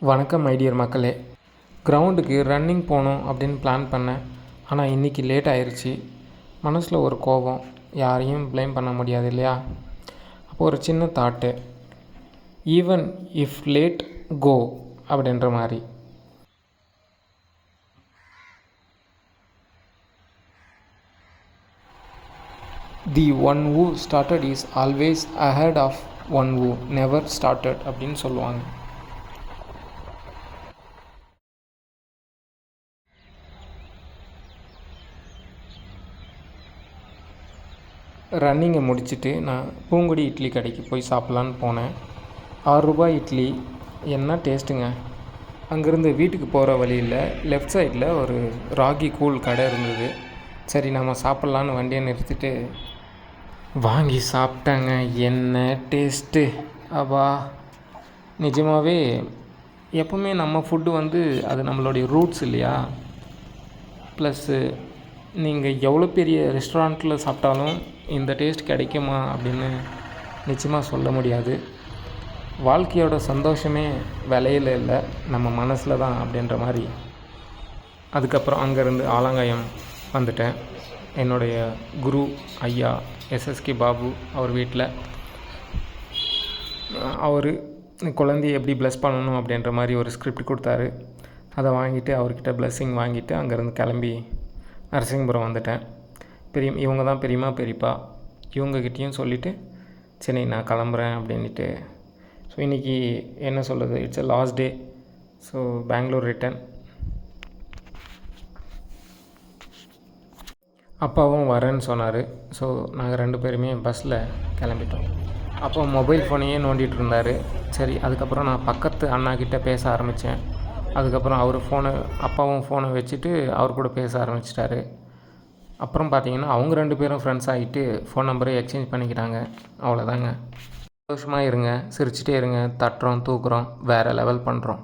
வணக்கம் my dear மக்களே. கிரவுண்டுக்கு ரன்னிங் போகணும் அப்படின்னு பிளான் பண்ணேன். ஆனால் இன்றைக்கி லேட் ஆயிடுச்சு. மனசில் ஒரு கோபம், யாரையும் ப்ளேம் பண்ண முடியாது இல்லையா? அப்போது ஒரு சின்ன தாட்டு, ஈவன் இஃப் லேட் கோ அப்படின்ற மாதிரி. The one who started is always ahead of one who never started அப்படின்னு சொல்லுவாங்க. ரன்னிங்கை முடிச்சுட்டு நான் பூங்குடி இட்லி கடைக்கு போய் சாப்பிட்லான்னு போனேன். 6 ரூபாய் இட்லி என்ன டேஸ்ட்டுங்க. அங்கேருந்து வீட்டுக்கு போகிற வழியில் லெஃப்ட் சைடில் ஒரு ராகி கூழ் கடை இருந்தது. சரி நம்ம சாப்பிட்லான்னு வண்டியை நிறுத்திட்டு வாங்கி சாப்பிட்டாங்க. என்ன டேஸ்ட்டு அப்பா! நிஜமாகவே எப்போவுமே நம்ம ஃபுட்டு அது நம்மளுடைய ரூட்ஸ் இல்லையா? ப்ளஸ்ஸு நீங்கள் எவ்வளோ பெரிய ரெஸ்டாரண்ட்டில் சாப்பிட்டாலும் இந்த டேஸ்ட் கிடைக்குமா அப்படின்னு நிச்சயமாக சொல்ல முடியாது. வாழ்க்கையோட சந்தோஷமே விலையில் இல்லை, நம்ம மனசில் தான் அப்படின்ற மாதிரி. அதுக்கப்புறம் அங்கேருந்து ஆலங்காயம் வந்துட்டேன். என்னுடைய குரு ஐயா எஸ்எஸ்கே பாபு அவர் வீட்டில் அவர் குழந்தைய எப்படி ப்ளஸ் பண்ணணும் அப்படின்ற மாதிரி ஒரு ஸ்கிரிப்ட் கொடுத்தாரு. அதை வாங்கிட்டு அவர்கிட்ட ப்ளஸ்ஸிங் வாங்கிட்டு அங்கேருந்து கிளம்பி நரசிங்கபுரம் வந்துட்டேன். இவங்க தான் பெரியம்மா பெரியப்பா. இவங்கக்கிட்டேயும் சொல்லிவிட்டு சரி நான் கிளம்புறேன் அப்படின்ட்டு. ஸோ இன்றைக்கி என்ன சொல்கிறது, it's a last day. So Bangalore return. அப்பாவும் வரேன்னு சொன்னார். ஸோ நாங்கள் 2 பேருமே பஸ்ஸில் கிளம்பிட்டோம். அப்போ மொபைல் ஃபோனையே நோண்டிகிட்டு இருந்தார். சரி அதுக்கப்புறம் நான் பக்கத்து அண்ணாக்கிட்ட பேச ஆரம்பித்தேன். அதுக்கப்புறம் அப்பாவும் ஃபோனை வச்சுட்டு அவர் கூட பேச ஆரம்பிச்சிட்டாரு. அப்புறம் பார்த்திங்கன்னா அவங்க 2 பேரும் ஃப்ரெண்ட்ஸ் ஆகிட்டு ஃபோன் நம்பரை எக்ஸ்சேஞ்ச் பண்ணிக்கிட்டாங்க. அவ்வளோதாங்க. சந்தோஷமாக இருங்க, சிரிச்சிட்டே இருங்க, தட்டுறோம் தூக்குறோம், வேறு லெவல் பண்ணுறோம்.